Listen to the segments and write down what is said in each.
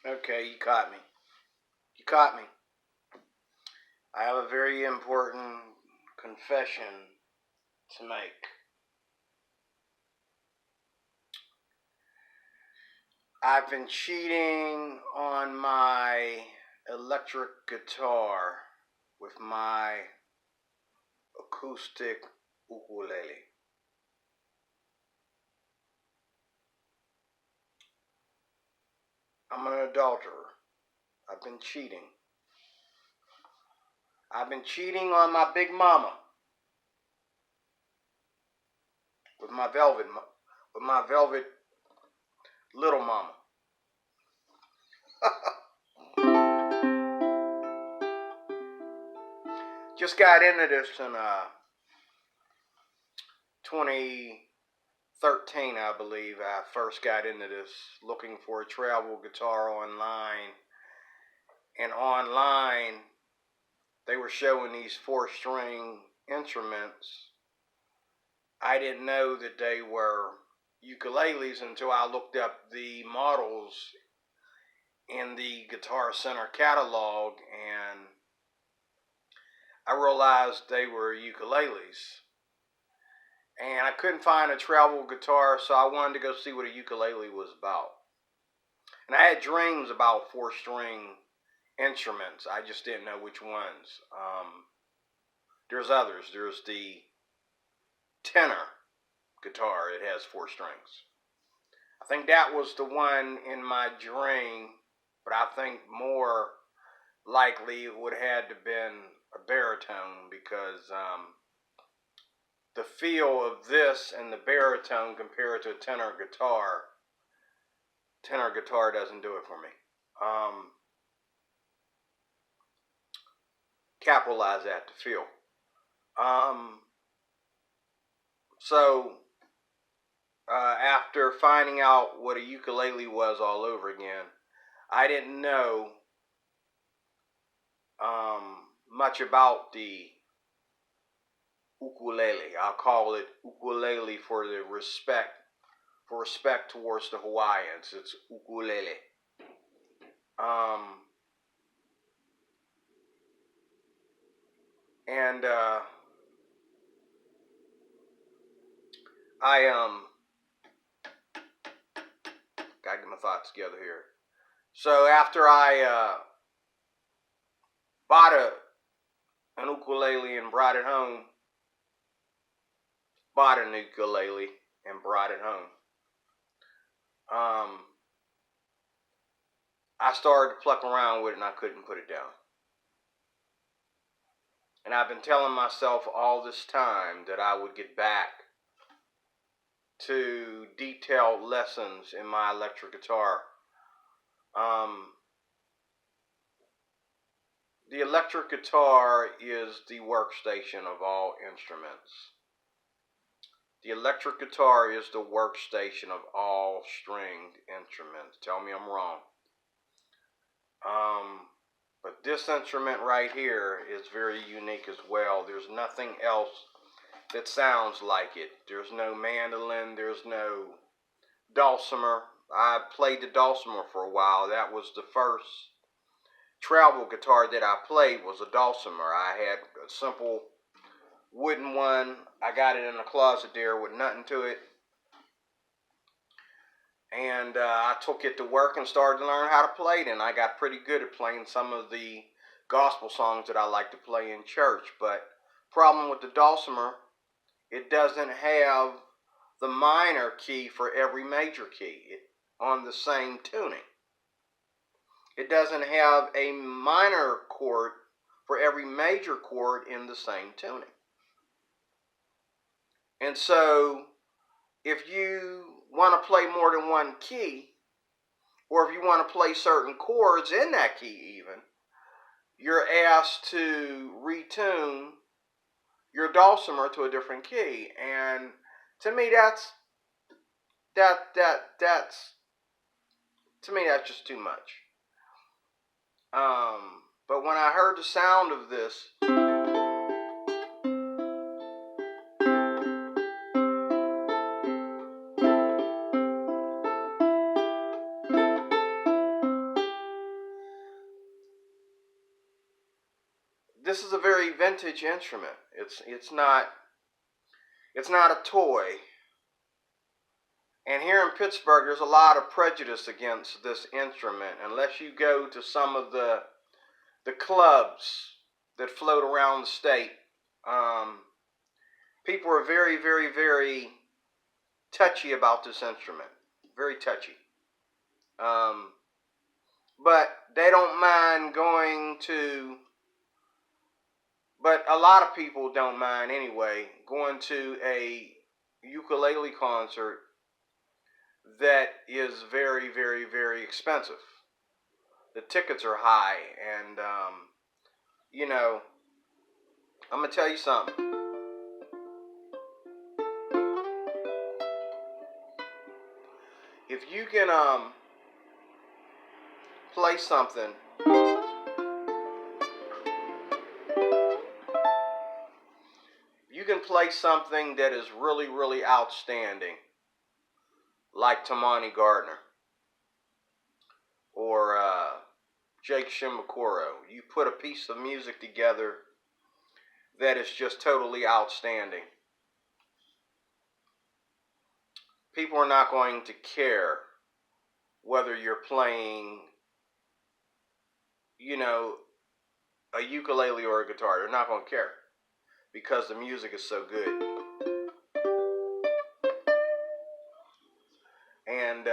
Okay, you caught me. You caught me. I have a very important confession to make. I've been cheating on my electric guitar with my acoustic ukulele. I'm an adulterer. I've been cheating. I've been cheating on my big mama with my velvet little mama. Just got into this in 2013, I believe. I first got into this looking for a travel guitar online. And online, they were showing these 4-string instruments. I didn't know that they were ukuleles until I looked up the models in the Guitar Center catalog, and I realized they were ukuleles. And I couldn't find a travel guitar, so I wanted to go see what a ukulele was about. And I had dreams about 4-string instruments. I just didn't know which ones. There's others. There's the tenor guitar. It has 4 strings. I think that was the one in my dream, but I think more likely it would have had to been a baritone, because the feel of this and the baritone compared to a tenor guitar doesn't do it for me. Capitalize that, to feel. So after finding out what a ukulele was all over again, I didn't know much about the ukulele. I'll call it ukulele for respect towards the Hawaiians. It's ukulele. And I gotta get my thoughts together here. So after I bought an ukulele and brought it home, I started to pluck around with it and I couldn't put it down. And I've been telling myself all this time that I would get back to detailed lessons in my electric guitar. The electric guitar is the workstation of all instruments. The electric guitar is the workstation of all stringed instruments. Tell me I'm wrong. But this instrument right here is very unique as well. There's nothing else that sounds like it. There's no mandolin. There's no dulcimer. I played the dulcimer for a while. That was the first travel guitar that I played, was a dulcimer. I had a simple wooden one. I got it in the closet there with nothing to it. And I took it to work and started to learn how to play it. And I got pretty good at playing some of the gospel songs that I like to play in church. But problem with the dulcimer, it doesn't have the minor key for every major key on the same tuning. It doesn't have a minor chord for every major chord in the same tuning. And so if you want to play more than one key, or if you want to play certain chords in that key even, you're asked to retune your dulcimer to a different key. And to me that's just too much. But when I heard the sound of this, this is a very vintage instrument. It's not a toy. And here in Pittsburgh, there's a lot of prejudice against this instrument. Unless you go to some of the clubs that float around the state, people are very, very, very touchy about this instrument. Very touchy. But they don't mind going to, but a lot of people don't mind anyway, going to a ukulele concert that is very, very, very expensive. The tickets are high, and you know, I'm gonna tell you something. If you can play something that is really, really outstanding, like Tamani Gardner or Jake Shimabukuro. You put a piece of music together that is just totally outstanding. People are not going to care whether you're playing, you know, a ukulele or a guitar. They're not going to care because the music is so good. And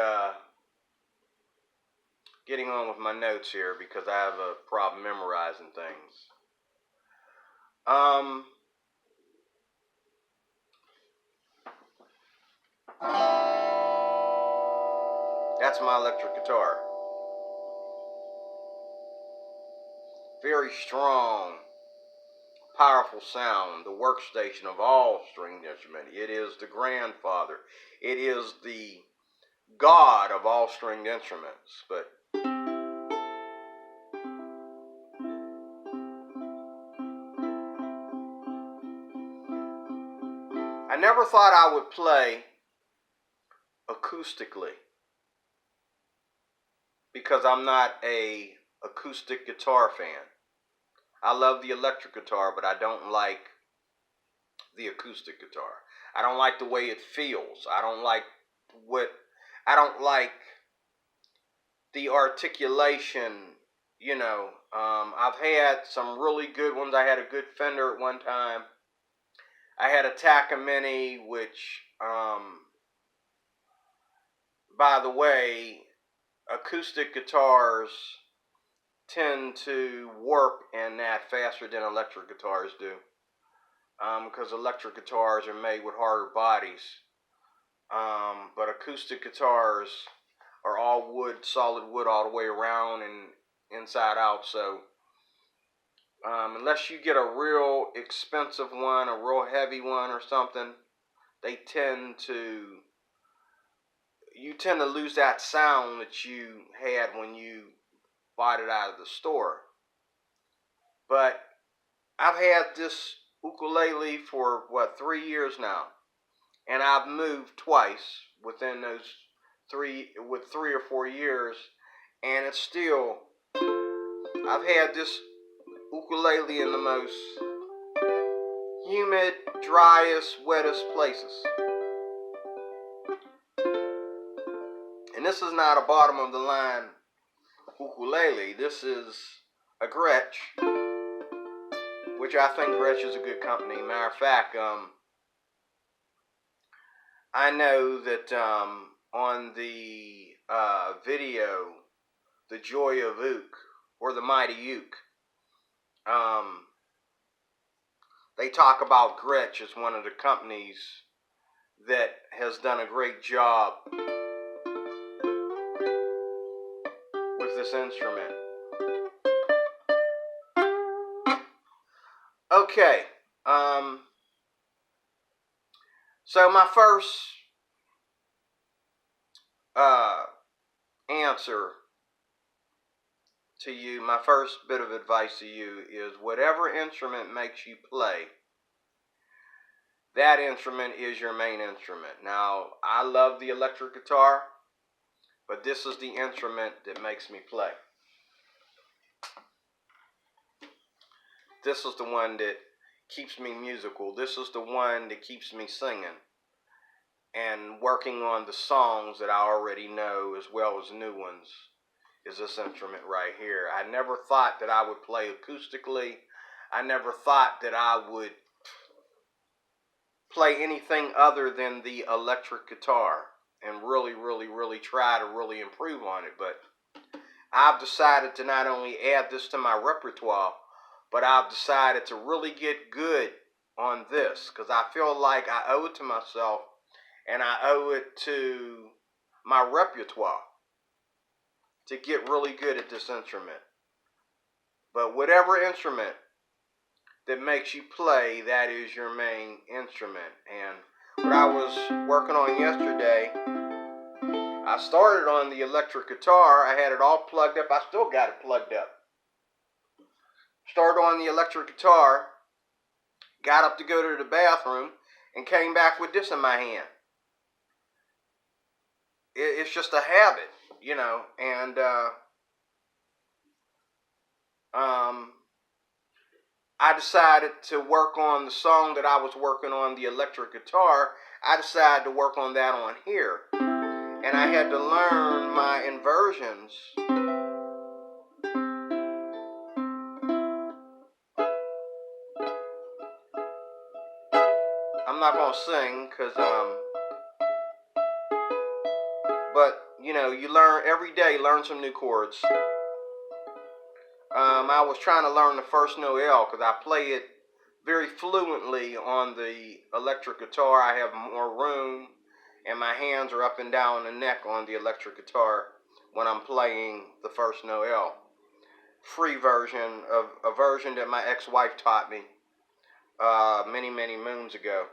getting on with my notes here because I have a problem memorizing things. That's my electric guitar. Very strong, powerful sound. The workstation of all stringed instruments. It is the grandfather. It is the god of all stringed instruments. But I never thought I would play acoustically because I'm not a acoustic guitar fan. I love the electric guitar, but I don't like the acoustic guitar. I don't like the way it feels. I don't like the articulation, you know. I've had some really good ones. I had a good Fender at one time. I had a Takamine, which, by the way, acoustic guitars tend to warp in that faster than electric guitars do. Because electric guitars are made with harder bodies. But acoustic guitars are all wood, solid wood all the way around and inside out. So unless you get a real expensive one, a real heavy one or something, you tend to lose that sound that you had when you bought it out of the store. But I've had this ukulele for 3 years now, and I've moved twice within those 3 or 4 years, and it's still, I've had this ukulele in the most humid, driest, wettest places. And this is not a bottom of the line ukulele. This is a Gretsch, which I think Gretsch is a good company. Matter of fact, I know that on the video, The Joy of Uke, or The Mighty Uke, they talk about Gretsch as one of the companies that has done a great job with this instrument. Okay, so my first answer to you, my first bit of advice to you is whatever instrument makes you play, that instrument is your main instrument. Now, I love the electric guitar, but this is the instrument that makes me play. this is the one that keeps me musical. This is the one that keeps me singing and working on the songs that I already know as well as new ones is this instrument right here. I never thought that I would play acoustically. I never thought that I would play anything other than the electric guitar and really try to really improve on it. But I've decided to not only add this to my repertoire, but I've decided to really get good on this because I feel like I owe it to myself and I owe it to my repertoire to get really good at this instrument. But whatever instrument that makes you play, that is your main instrument. And what I was working on yesterday, I started on the electric guitar. I had it all plugged up. I still got it plugged up. Started on the electric guitar, got up to go to the bathroom, and came back with this in my hand. It's just a habit, you know, and I decided to work on the song that I was working on the electric guitar. I decided to work on that on here. And I had to learn my inversions. I'm not going to sing because, but, you know, you learn every day, learn some new chords. I was trying to learn the first Noel because I play it very fluently on the electric guitar. I have more room and my hands are up and down the neck on the electric guitar when I'm playing the first Noel. Free version of a version that my ex-wife taught me many moons ago.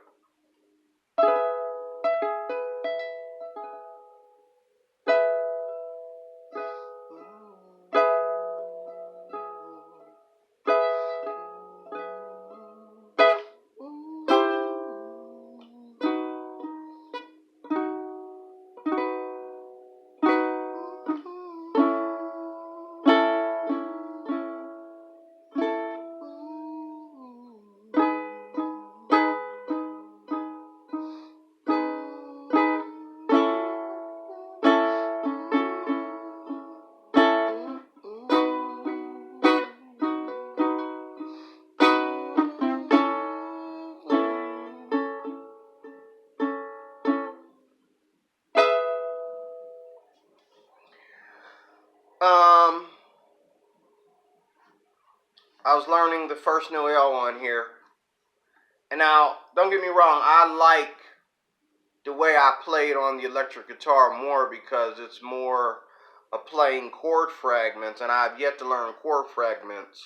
I was learning the first Noel on here. And now, don't get me wrong, I like the way I play it on the electric guitar more because it's more of playing chord fragments, and I've yet to learn chord fragments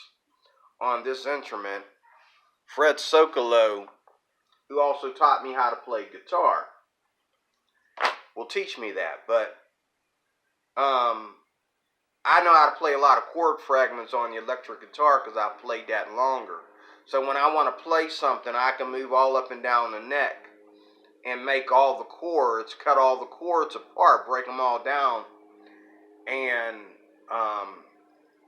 on this instrument. Fred Socolow, who also taught me how to play guitar, will teach me that. But I know how to play a lot of chord fragments on the electric guitar because I've played that longer. So when I want to play something, I can move all up and down the neck and make all the chords, cut all the chords apart, break them all down, and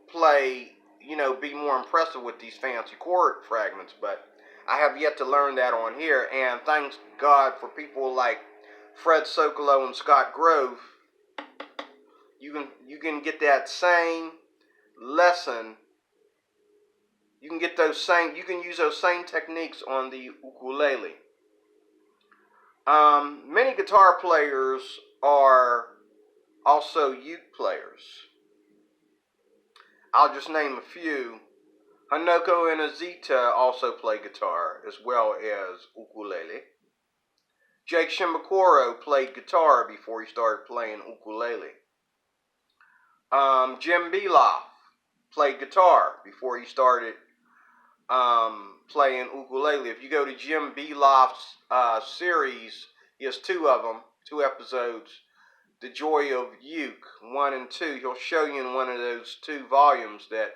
play, you know, be more impressive with these fancy chord fragments. But I have yet to learn that on here, and thanks God for people like Fred Socolow and Scott Grove. You can get that same lesson. You can get those same. You can use those same techniques on the ukulele. Many guitar players are also uke players. I'll just name a few. Hanoko and Azita also play guitar as well as ukulele. Jake Shimabukuro played guitar before he started playing ukulele. Jim Beloff played guitar before he started playing ukulele. If you go to Jim Beloff's series, he has two of them, two episodes, The Joy of Uke, 1 and 2. He'll show you in one of those two volumes that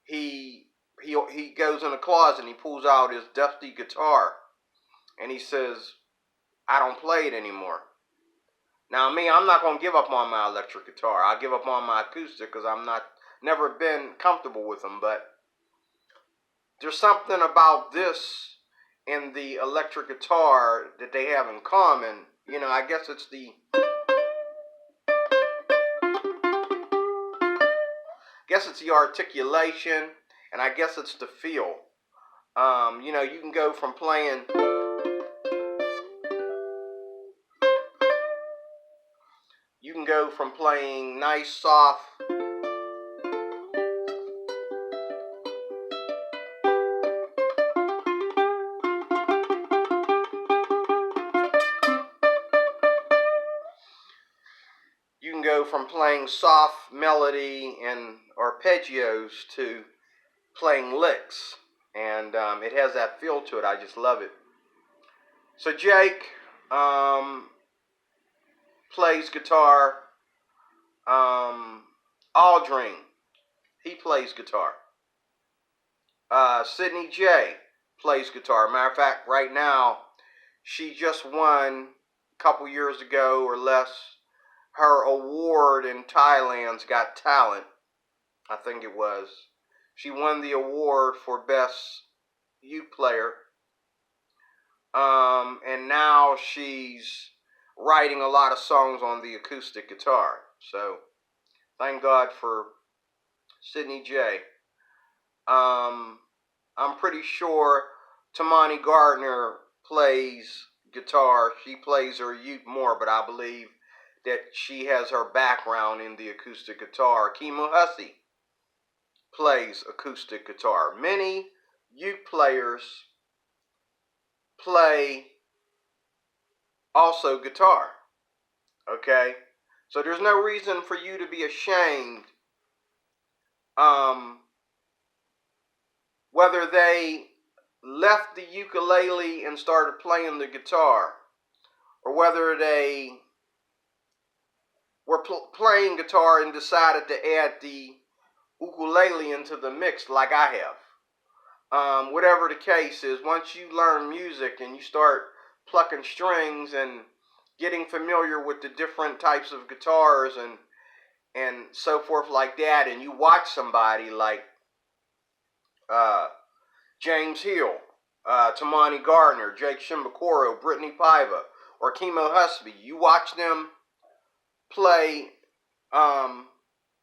he goes in a closet and he pulls out his dusty guitar and he says, I don't play it anymore. Now me, I'm not going to give up on my electric guitar. I'll give up on my acoustic because I'm never been comfortable with them. But there's something about this and the electric guitar that they have in common. You know, I guess it's the articulation, and I guess it's the feel. You know, you can go from playing nice soft melody and arpeggios to playing licks, and it has that feel to it. I just love it. So Jake plays guitar. Aldrin, he plays guitar. Sydney J plays guitar. Matter of fact, right now, she just won a couple years ago or less her award in Thailand's Got Talent. I think it was. She won the award for Best Youth Player. And now she's writing a lot of songs on the acoustic guitar. So, thank God for Sydney J. I'm pretty sure Tamani Gardner plays guitar. She plays her uke more, but I believe that she has her background in the acoustic guitar. Kimu Hussey plays acoustic guitar. Many uke players play also guitar. Okay? So there's no reason for you to be ashamed whether they left the ukulele and started playing the guitar, or whether they were playing guitar and decided to add the ukulele into the mix like I have. Whatever the case is, once you learn music and you start plucking strings and getting familiar with the different types of guitars and so forth like that, and you watch somebody like James Hill, Tamani Gardner, Jake Shimbakoro, Brittany Paiva, or Kimo Husby, you watch them play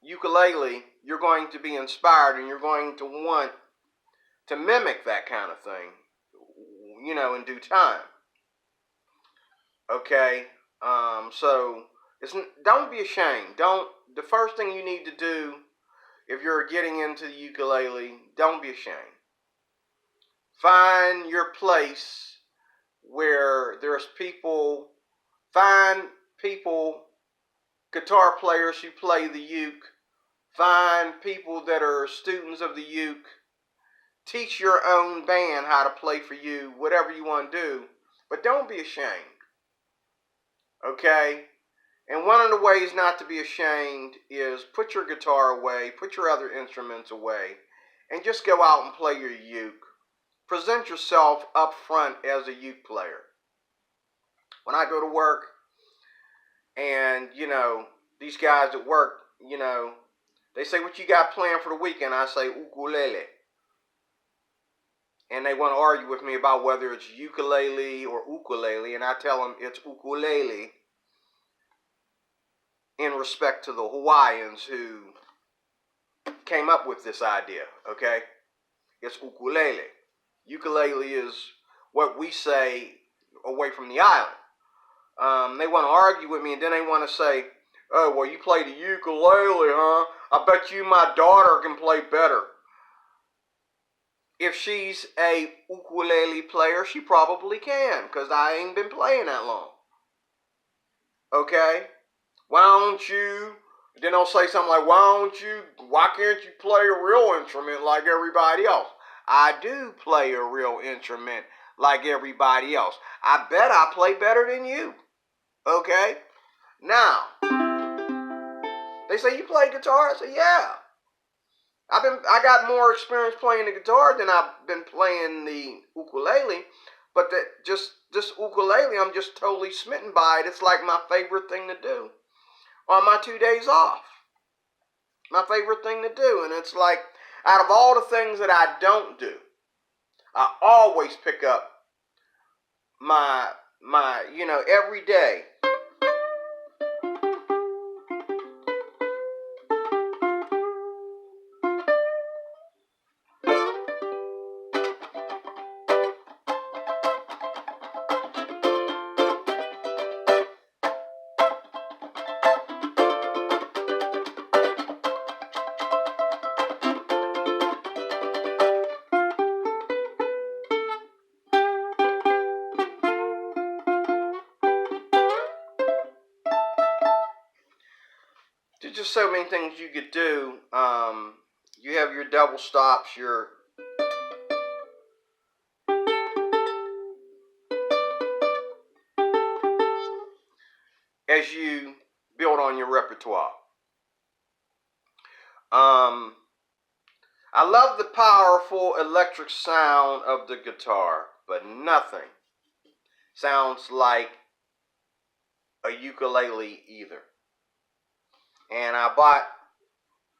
ukulele, you're going to be inspired and you're going to want to mimic that kind of thing, you know, in due time. Okay, so don't be ashamed. The first thing you need to do if you're getting into the ukulele, don't be ashamed. Find your place where there's people. Find people, guitar players who play the uke. Find people that are students of the uke. Teach your own band how to play for you, whatever you want to do. But don't be ashamed. Okay? And one of the ways not to be ashamed is put your guitar away, put your other instruments away, and just go out and play your uke. Present yourself up front as a uke player. When I go to work, and, you know, these guys at work, you know, they say, what you got planned for the weekend? I say, ukulele. And they want to argue with me about whether it's ukulele or ukulele, and I tell them it's ukulele in respect to the Hawaiians who came up with this idea, okay? It's ukulele. Ukulele is what we say away from the island. They want to argue with me, and then they want to say, oh, well, you play the ukulele, huh? I bet you my daughter can play better. If she's a ukulele player, she probably can, because I ain't been playing that long. Okay? Why don't you, then they'll say something like, why can't you play a real instrument like everybody else? I do play a real instrument like everybody else. I bet I play better than you. Okay? Now, they say, you play guitar? I say, yeah. I got more experience playing the guitar than I've been playing the ukulele, but this ukulele, I'm just totally smitten by it. It's like my favorite thing to do on my 2 days off. My favorite thing to do, and it's like, out of all the things that I don't do, I always pick up my every day. There's just so many things you could do. You have your double stops, your as you build on your repertoire. Um, I love the powerful electric sound of the guitar, but nothing sounds like a ukulele either. And I bought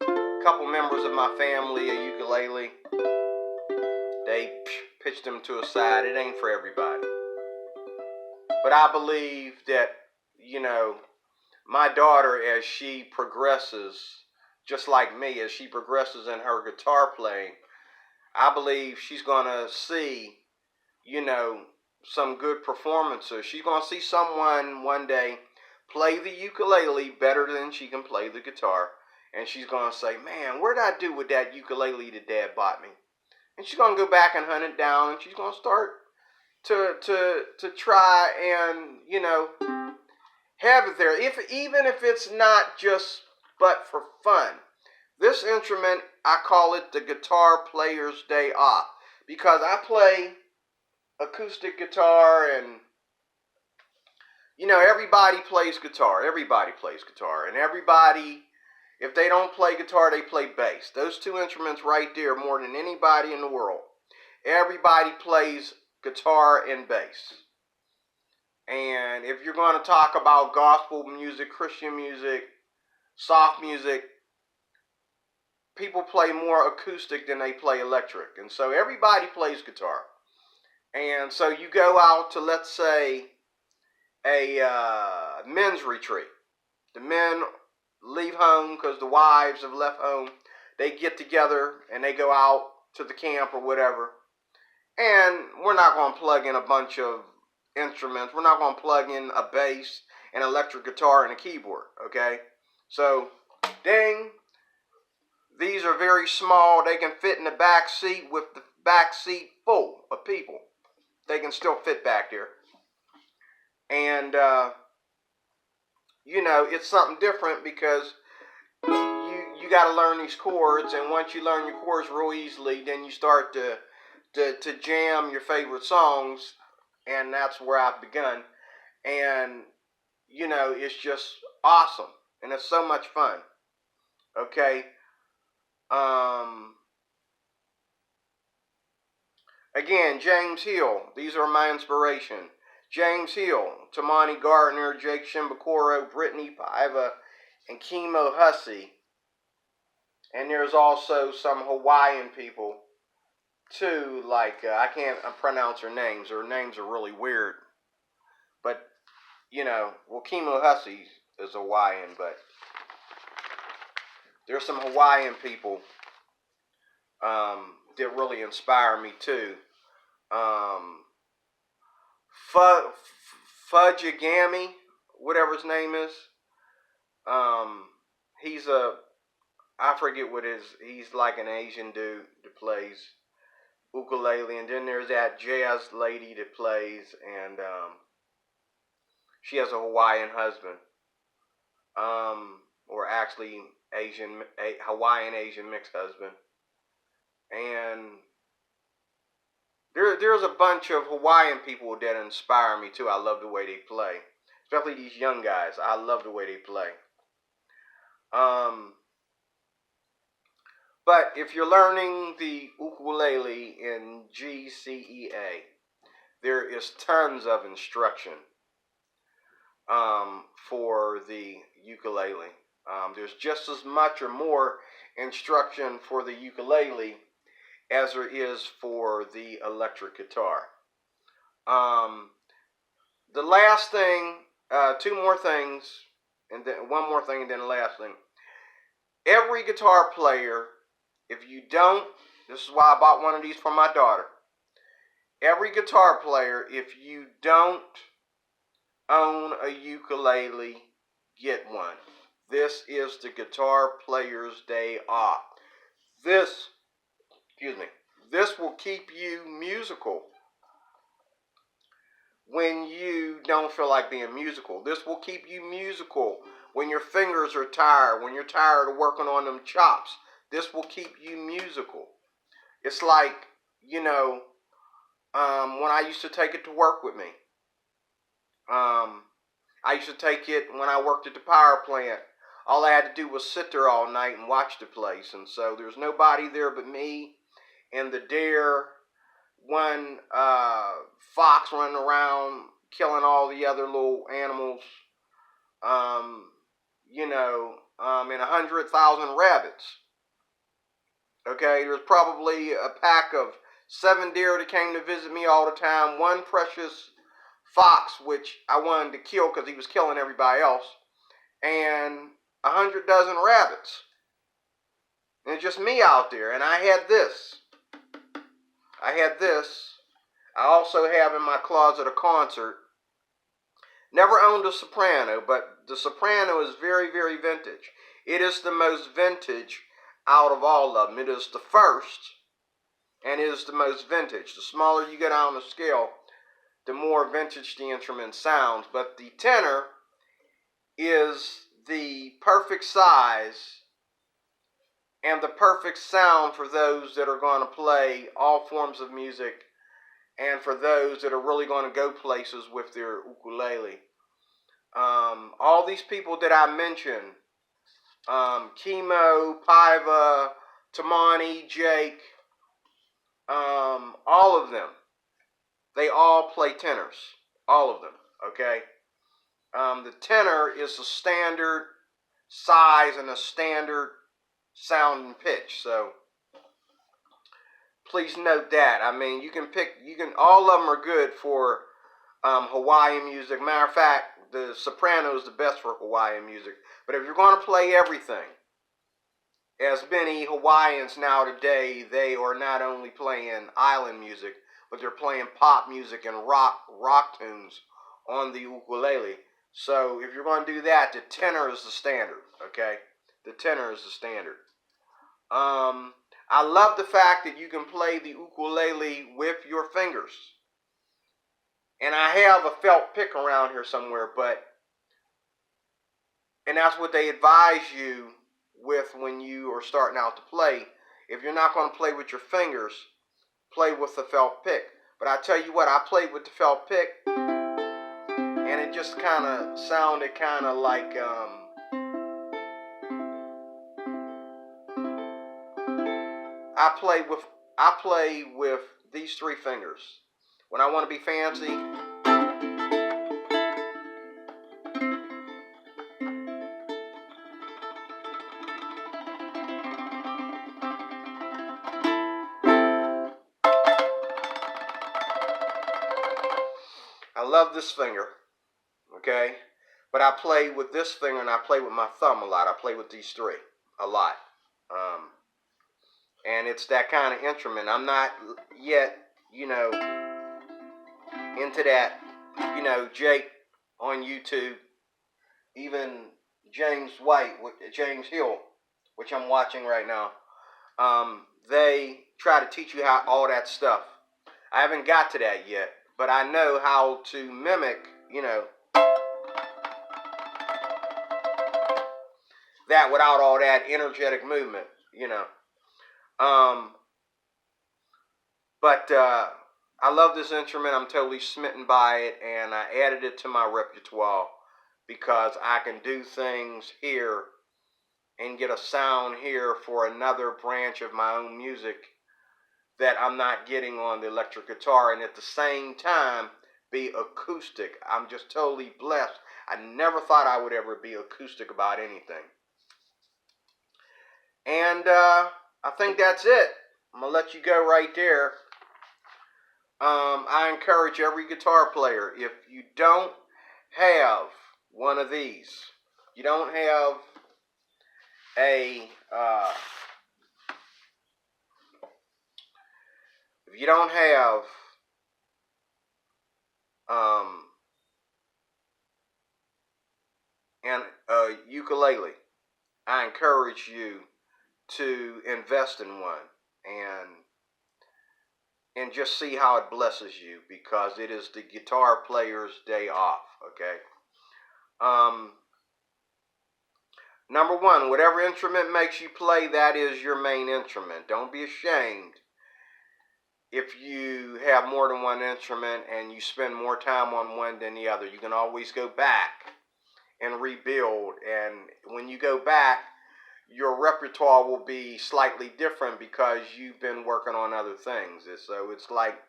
a couple members of my family a ukulele. They pitched them to a side. It ain't for everybody. But I believe that, my daughter, as she progresses, just like me, as she progresses in her guitar playing, I believe she's going to see, some good performances. She's going to see someone one day play the ukulele better than she can play the guitar. And she's going to say, man, what did I do with that ukulele that Dad bought me? And she's going to go back and hunt it down, and she's going to start to try and, have it there. Even if it's not just but for fun. This instrument, I call it the guitar player's day off, because I play acoustic guitar, and everybody plays guitar. Everybody plays guitar, and everybody, if they don't play guitar, they play bass. Those two instruments right there, more than anybody in the world. Everybody plays guitar and bass. And if you're going to talk about gospel music, Christian music, soft music, people play more acoustic than they play electric. And so everybody plays guitar. And so you go out to, let's say, a men's retreat. The men leave home because the wives have left home. They get together and they go out to the camp or whatever. And we're not going to plug in a bunch of instruments. We're not going to plug in a bass, an electric guitar, and a keyboard, okay? So, ding. These are very small. They can fit in the back seat with the back seat full of people. They can still fit back there. And, it's something different because you got to learn these chords. And once you learn your chords real easily, then you start to jam your favorite songs. And that's where I've begun. And, it's just awesome. And it's so much fun. Okay? Again, James Hill. These are my inspiration. James Hill, Tamani Gardner, Jake Shimbakoro, Brittany Paiva, and Kimo Hussey. And there's also some Hawaiian people, too, like, I can't pronounce their names. Their names are really weird. But, Kimo Hussey is Hawaiian, but there's some Hawaiian people that really inspire me, too. Fudgegami, whatever his name is. I forget what he's like an Asian dude that plays ukulele. And then there's that jazz lady that plays, and she has a Hawaiian husband. Or actually Hawaiian Asian mixed husband. And there's a bunch of Hawaiian people that inspire me too. I love the way they play. Especially these young guys. I love the way they play. But if you're learning the ukulele in GCEA, there is tons of instruction for the ukulele. There's just as much or more instruction for the ukulele as there is for the electric guitar. The last thing, two more things, and then one more thing, and then the last thing. Every guitar player, if you don't, this is why I bought one of these for my daughter. Every guitar player, if you don't own a ukulele, get one. This is the guitar player's day off. This will keep you musical when you don't feel like being musical. This will keep you musical when your fingers are tired, when you're tired of working on them chops. This will keep you musical. It's like, when I used to take it to work with me. I used to take it when I worked at the power plant. All I had to do was sit there all night and watch the place. And so there's nobody there but me and the deer, one fox running around killing all the other little animals, and 100,000 rabbits. Okay, there's probably a pack of 7 deer that came to visit me all the time, one precious fox, which I wanted to kill because he was killing everybody else, and 100 dozen rabbits. And it's just me out there, and I had this. I also have in my closet a concert. Never owned a soprano, but the soprano is very, very vintage. It is the most vintage out of all of them. It is the first, and it is the most vintage. The smaller you get on the scale, the more vintage the instrument sounds. But the tenor is the perfect size and the perfect sound for those that are going to play all forms of music, and for those that are really going to go places with their ukulele. All these people that I mentioned, Chemo, Paiva, Tamani, Jake, all of them, they all play tenors. All of them, okay? The tenor is a standard size and a standard sound and pitch, so please note that. I mean, all of them are good for Hawaiian music. Matter of fact, the soprano is the best for Hawaiian music. But if you're going to play everything, as many Hawaiians now today, they are not only playing island music, but they're playing pop music and rock tunes on the ukulele. So if you're going to do that, the tenor is the standard, okay? The tenor is the standard. I love the fact that you can play the ukulele with your fingers. And I have a felt pick around here somewhere, and that's what they advise you with when you are starting out to play. If you're not going to play with your fingers, play with the felt pick. But I tell you what, I played with the felt pick, and it just kind of sounded kind of like I play with these 3 fingers. When I want to be fancy, I love this finger, okay? But I play with this finger and I play with my thumb a lot. I play with these 3 a lot. And it's that kind of instrument. I'm not yet, into that, Jake on YouTube, even James Hill, which I'm watching right now. They try to teach you how all that stuff. I haven't got to that yet, but I know how to mimic, that without all that energetic movement, But I love this instrument. I'm totally smitten by it, and I added it to my repertoire because I can do things here and get a sound here for another branch of my own music that I'm not getting on the electric guitar, and at the same time be acoustic. I'm just totally blessed. I never thought I would ever be acoustic about anything. And I think that's it. I'm going to let you go right there. I encourage every guitar player, if you don't have one of these, you don't have if you don't have a ukulele, I encourage you to invest in one and just see how it blesses you, because it is the guitar player's day off. Okay. Number one, whatever instrument makes you play, that is your main instrument. Don't be ashamed if you have more than one instrument and you spend more time on one than the other. You can always go back and rebuild, and when you go back, your repertoire will be slightly different because you've been working on other things. So it's like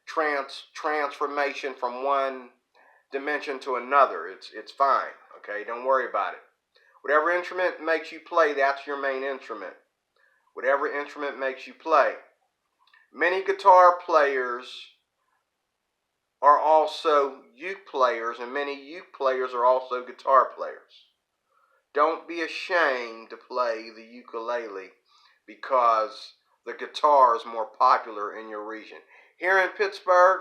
transformation from one dimension to another. It's fine. Okay, don't worry about it. Whatever instrument makes you play, that's your main instrument. Whatever instrument makes you play. Many guitar players are also uke players, and many uke players are also guitar players. Don't be ashamed to play the ukulele, because the guitar is more popular in your region. Here in Pittsburgh,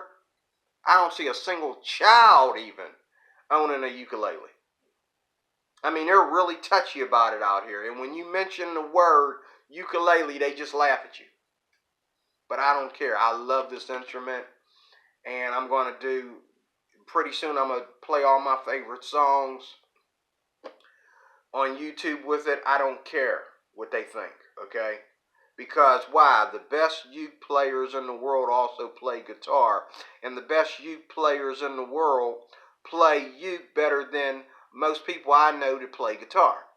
I don't see a single child even owning a ukulele. I mean, they're really touchy about it out here. And when you mention the word ukulele, they just laugh at you. But I don't care. I love this instrument. And I'm going to do, pretty soon I'm going to play all my favorite songs on YouTube with it. I don't care what they think, okay? Because why? The best uke players in the world also play guitar. And the best uke players in the world play uke better than most people I know that play guitar.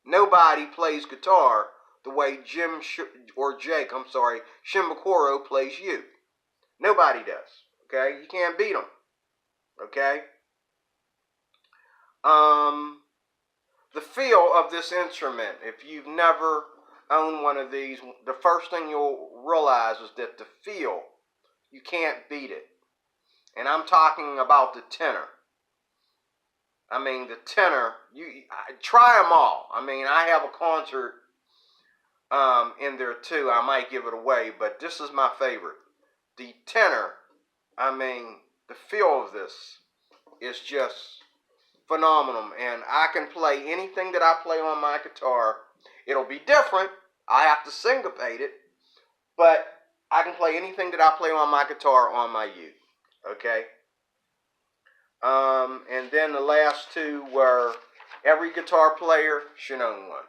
Nobody plays guitar the way Jake Shimabukuro plays uke. Nobody does. Okay? You can't beat them. Okay? The feel of this instrument, if you've never owned one of these, the first thing you'll realize is that the feel, you can't beat it. And I'm talking about the tenor. I mean, the tenor, try them all. I mean, I have a concert in there too. I might give it away, but this is my favorite. The tenor, I mean, the feel of this is just phenomenal. And I can play anything that I play on my guitar. It'll be different. I have to syncopate it, but I can play anything that I play on my guitar on my uke. Okay? And then the last two were every guitar player should own one.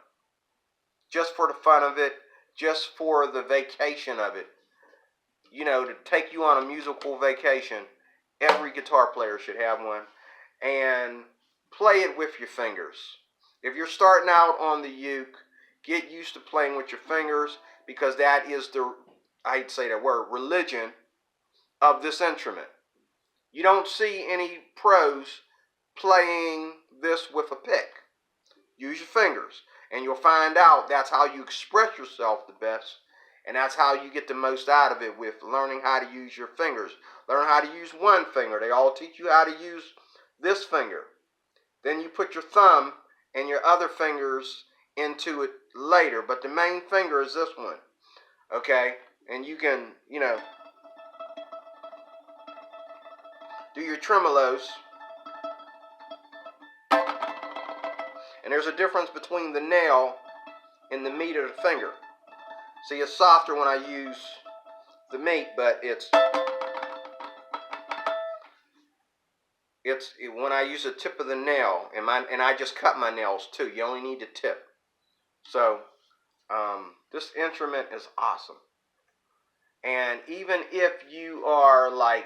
Just for the fun of it, just for the vacation of it. You know, to take you on a musical vacation, every guitar player should have one. And play it with your fingers. If you're starting out on the uke, get used to playing with your fingers, because that is the, I hate to say that word, religion of this instrument. You don't see any pros playing this with a pick. Use your fingers, and you'll find out that's how you express yourself the best, and that's how you get the most out of it, with learning how to use your fingers. Learn how to use one finger. They all teach you how to use this finger. Then you put your thumb and your other fingers into it later, but the main finger is this one. Okay? And you can, you know, do your tremolos. And there's a difference between the nail and the meat of the finger. See, it's softer when I use the meat, but it's when I use the tip of the nail, and I just cut my nails too. You only need the tip. So this instrument is awesome. And even if you are like